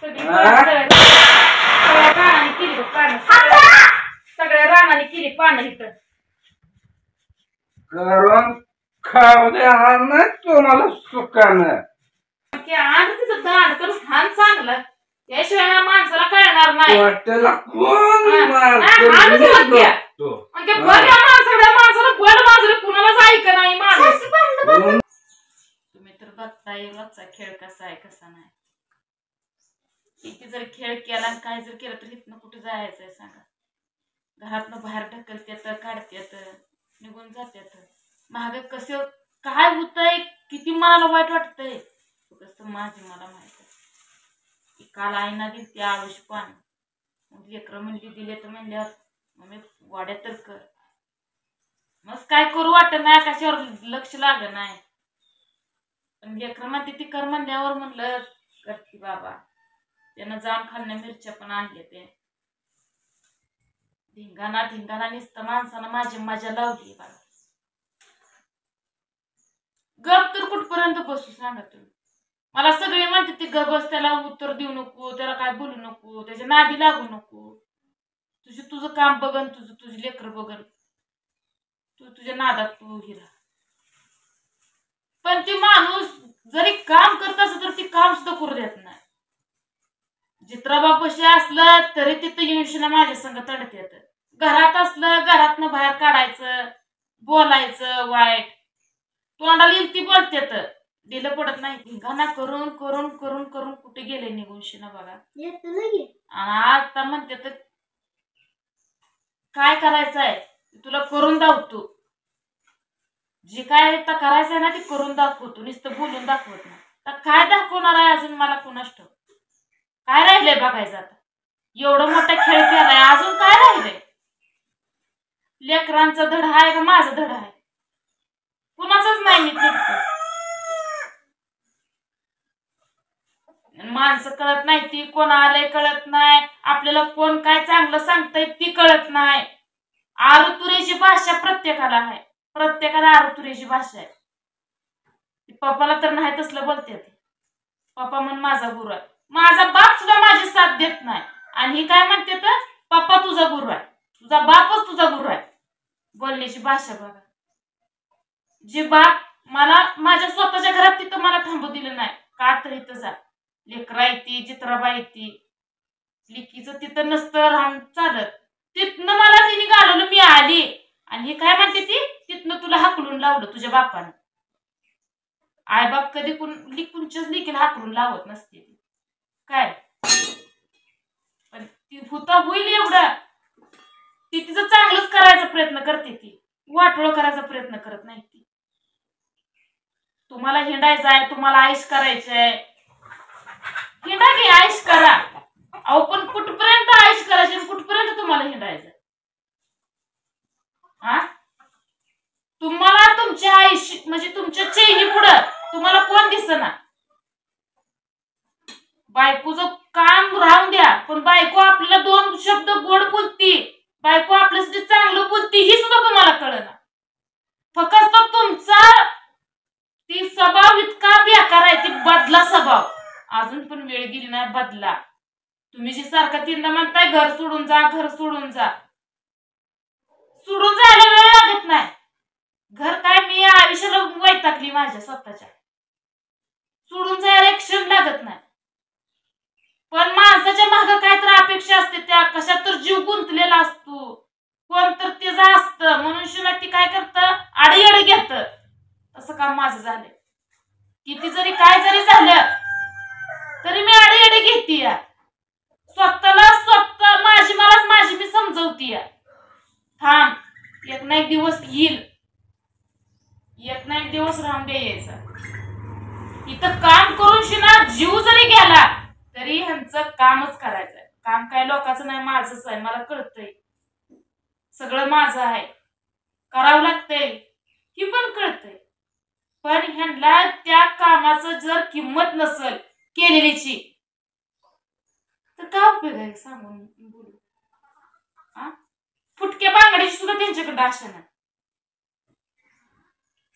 सगळ्या रानाने केली पानं इथं करून खाऊ देणार नाही तुम्हाला सुखानं. आणि तिथं दांड करून खान चांगलं त्याशिवाय ह्या माणसाला कळणार नाही. वाटेला कोण माणसाला बळ बाजूला कुणालाच ऐक नाही माणूस. तुम्ही तर बघताय रोजचा खेळ कसा आहे कसा नाही. किती जर खेळ केला आणि काय जर केलं तर इथनं कुठे जायचंय सांगा. घरातनं बाहेर ढकलत्यात काढत्यात निघून जात्यात. महाग कसं काय होतंय किती मनाला वाईट वाटतंय कसं माझी मला माहित आहे. काल आईना दिली ती आळूची पान लेकरं म्हणली दिले तर म्हणल्यावर मग वाड्या तर कर मग काय करू वाटत नाही कशावर लक्ष लाग नाही. पण लेकरं म्हणते ती कर म्हणल्यावर म्हणलं करते बाबा. त्यानं जाम खाल्ल्या मिरच्या पण आणल्या ते धिंगाणा धिंगाणा नुसतं माणसानं माझी मजा लावली बाबा. गप तर कुठपर्यंत बसू सांगा तुम्ही. मला सगळे म्हणते ते गप बस त्याला उत्तर देऊ नको त्याला काय बोलू नको त्याच्या नादी लागू नको. तुझं काम बघन तुझी लेकर बघन तू तुझ्या नादात तू हिरा. पण ती माणूस जरी काम करत असं तर ती काम सुद्धा करू देत नाही. चित्राबापाशी असलं तरी तिथं येऊन माझ्या संग तडत येत. घरात असलं घरातनं बाहेर काढायचं बोलायचं वाईट तोंडाला येईल ती बोलतेत दिलं पडत नाही. धिंगाणा करून करून करून करून कुठे गेले निघून शिना बघा. आणि आता म्हणते तर काय करायचंय तुला करून दाखवतो. जे काय करायचंय ना ते करून दाखवतो नुसतं बोलून दाखवत नाही. तर काय दाखवणार आहे अजून मला कोणाच ठाऊक. काय राहिलंय बघायचं आता. एवढं मोठा खेळ केलाय अजून काय राहिलंय. लेकरांचा धड आहे का माझा धड आहे कुणाचाच नाही. मी माणसं कळत नाही ती कोण आलंय कळत नाही. आपल्याला कोण काय चांगलं सांगतंय ती कळत नाही. आरुतुरीची भाषा प्रत्येकाला आहे. प्रत्येकाला आरुतुरीची भाषा आहे. पप्पाला तर नाही तसलं बोलते पप्पा म्हण माझा गुरु आहे. माझा बाप सुद्धा माझी साथ देत नाही. आणि ही काय म्हणते तर पप्पा तुझा गुरु आहे तुझा बापच तुझा गुरु आहे. बोलण्याची भाषा बघा. जे बाप मला माझ्या स्वतःच्या घरात तिथं मला थांबू दिलं नाही का तर इथं जा लेकरा येते चित्राबाई येते लिकीचं तिथं नसतं राहून चालत. तिथनं मला तिने घालवलं मी आली आणि हे काय म्हणते ती तिथनं तुला हाकलून लावलं तुझ्या बापानं. आई बाप कधी कुणच्याच लिकीला हाकलून लावत नसते काय. पण ती होईल एवढं ती तिचं चांगलंच करायचा प्रयत्न करते. ती वाटोळ करायचा प्रयत्न करत नाही. ती तुम्हाला हिंडायचं आहे तुम्हाला आईश करायचंय हिंडा की आईश करा. अहो पण कुठपर्यंत आईश करायची कुठपर्यंत तुम्हाला हिंडायचं. हा तुम्हाला तुमच्या आईशी म्हणजे तुमच्या चैनी पुढं तुम्हाला कोण दिसना. बायकोचं काम राहून द्या पण बायको आपल्याला दोन शब्द गोड बोलती बायको आपल्यासाठी चांगलं बोलती ही सुद्धा तुम्हाला कळना. फक्त तुमचा ती स्वभाव इतका बेकार आहे ती बदला स्वभाव. अजून पण वेळ गेली नाही बदला. तुम्ही जी सारखं तीनदा म्हणताय घर सोडून जा घर सोडून जा. सोडून जायला वेळ लागत नाही. घर काय मी आयुष्याला वैतागली माझ्या स्वतःच्या. सोडून जायला एक क्षण लागत नाही. पण माणसाच्या मागे काय तर अपेक्षा असते त्या कशात तर जीव गुंतलेला असतो. कोण तर त्याचं असतं म्हणून शिना ती काय करतं आडीअड घेत. असं काम माझं झालंय. किती जरी काय जरी झालं तरी मी आडीअड घेते. स्वतःला स्वतः माझी मी समजवते. थांब एक ना एक दिवस येईल. एक ना एक दिवस राहून द्यायचा. इथं काम करून शिना जीव जरी गेला तरी ह्यांचं कामच करायचंय. काम काय लोकांचं नाही माझंच आहे. मला कळतंय सगळं माझं आहे करावं लागतंय ही पण कळतंय. पण ह्यांना त्या कामाचं जर किंमत नसेल केलेलीची तर काय उपयोग आहे सांगून बोलू. फुटक्या बांगडीची सुद्धा त्यांच्याकडे आशा नाही.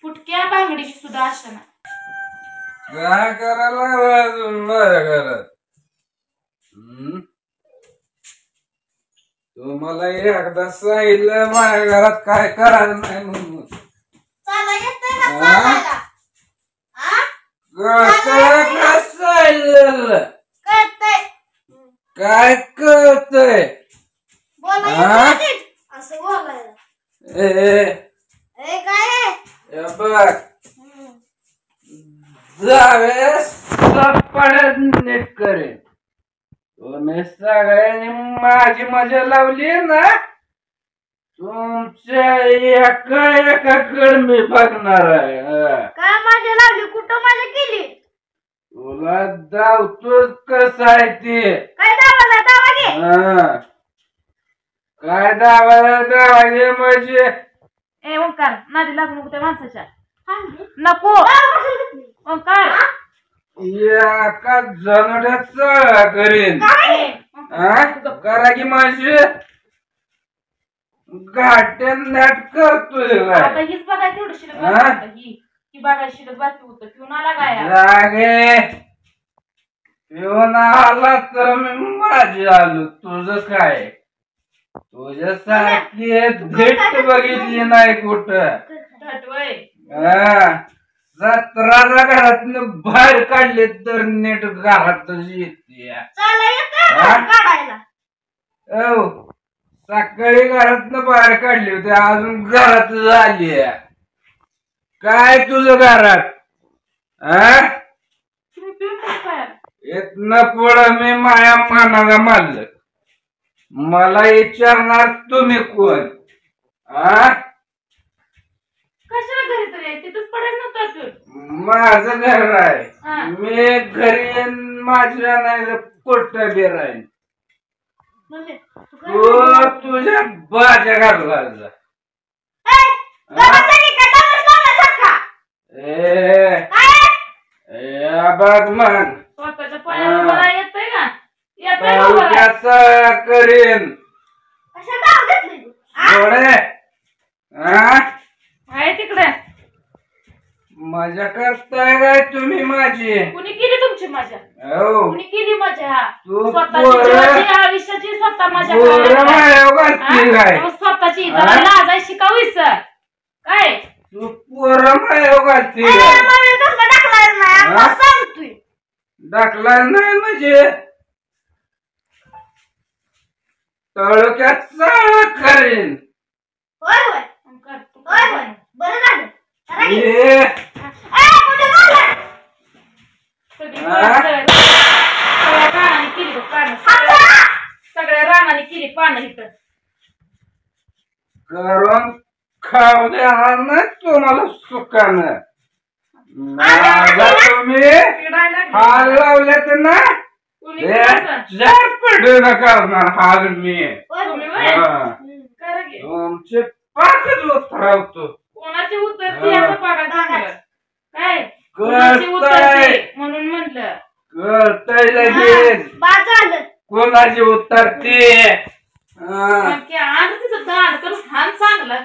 फुटक्या बांगडीची सुद्धा आशा नाही. काय करायला माझ्या घरात हम्म? तुम्हाला एकदा सांगितलं माझ्या घरात काय करायचं नाही म्हणून चाला येतंय ना हा? चालायला? हा? कळतंय का सांगितलेलं? कळतंय. काय कळतंय? बोला हा? येतंय नीट. असं बोलायला. ए ए काय आहे? हे बघ जावेस सपाड्यात नीट करेन तुम्ही सगळ्यांनी माझी मजा लावली ना तुमच्या एकाकडे मी बघणार आहे काय माझ्या लावली कुठं माझ्या केली? तुला धावतोच कसं आहे ते काय दावा घे. हा. काय दावायचे म्हणजे ए ओंकार नादी लागू नको त्या माणसाच्या सांग. नको दावा कशाला घेतली? ओंकार एका जनड्यात चळा करीन काय? हा? करा की माझी घाट्यात नाट करतोय आता काय हीच बघाय तेवढं शिल्लक हा? बाकी होतं. ही बघाय शिल्लक बाकी होतं पिऊन आला काय जागे येऊन आला तर मी माझी आलो तुझं काय तुझ्यासारखी भेट बघितली नाही कुठं वय हा. जत्राला घरातनं बाहेर काढले तर नीट घरातच येते चाला येतंय हा? ना काढायला. हो सकाळी घरातनं बाहेर काढली होती अजून घरात झाली काय तुझं घरात हा तुम्ही पिऊन कसं काय इथनं पुढं मी माया मानाला मारलं मला विचारणार तुम्ही कोण हा कशाला घरी तरी आहे? तिथंच पडायचं नव्हतं पिऊन माझं घर हा. आहे मी घरी येईन माझ्या नाही पोट बी राहीन म्हणजे तू काय तू म्हणते? तुझ्या बाच्या घरला जा ए, गावासाठी काय दमच लावण्यासारखा? ए काय? बघ मग स्वतःच्या पायावर उभं राहा येतंय का येतंय का उभं राहा? तालुक्याचा करीन कशाला दावा घेतली तू? हा? थोडे हा आहे तिकडे मजा करताय काय तुम्ही माझी कुणी केली तुमची मजा हो कुणी केली मजा तू स्वतःची पोरं- जीवाची आयुष्याची स्वतः मजा पोरं करायला काय? मायावर घालती हा? काय मग स्वतःची हा? जरा लाजाय शिकावीस काय तू पोरं मायावर घालती ए, काय मम्मी कसला टाकलाय ना? हा? आता सांगतोय. दाखला नाही म्हणजे तालुक्यात चाळा करीन होय होय. होय होय. बरं झालं. करा की. ये कुठे बोलला? सगळ्या रानाने केली बघ पानं सगळ्या रानाने केली पानं इथं करून खाऊ देणार नाही तुम्हाला सुखानं माझा तुम्ही पिडायला लागली. हाल लावले तर ना कुणी पिडायचं? चार पेढे करणार हाल मी होय तुम्ही होय. वय? हा. करा की. तुमचे पाकच उतरवतो कोणाची उतरती हा. याचं बघा चांगलं काय कोणाची उतरती कळतंय म्हणून म्हणलं कळतंय लगेच बाद झालं. कोणाची उतरते पण की आण तिचं दांड तर हान चांगलं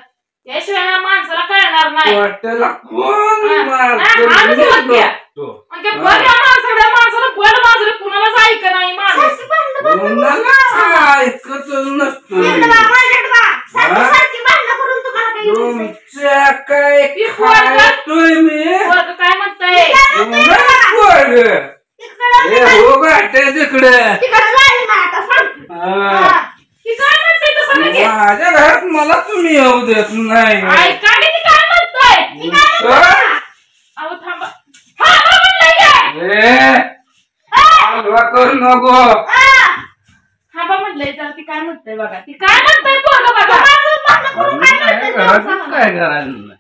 त्याशिवाय ह्या माणसाला कळणार नाही वाटेला कोण हा. मारतो हा, हाणच मी बोलत्या. बघतो. आणि ते बघ या माणसाला माणसाला बळ बाजूला कुणालाच ऐक नाही माणूस सारखी भांडणं करून कोणाला ऐकतच नसतो इकडं बा, माझ्याकडं बा. हा? सारखी भांडणं करून तुम्हाला काही येत नाही. तुमच्या काय ती पोरगं- खायतोय मी पोरगं काय म्हणतंय तिकडं हे हो गाठे तिकडे तिकडं जाईल ना आता सांग. हा. ती काय म्हणतंय तसं लगेच? माझ्या घरात मला तुम्ही येऊ देत नाही ऐका की ती काय म्हणतंय तर अहो थांबा थांबा म्हणलंय की. ए, हलवा करू नको हा. थांबा म्हणलंय जरा ती काय म्हणतंय बघा ती काय म्हणतंय पोरगं बघा भांडणं करून काय माझ्या करते ते घरात सांगा. काय करायचं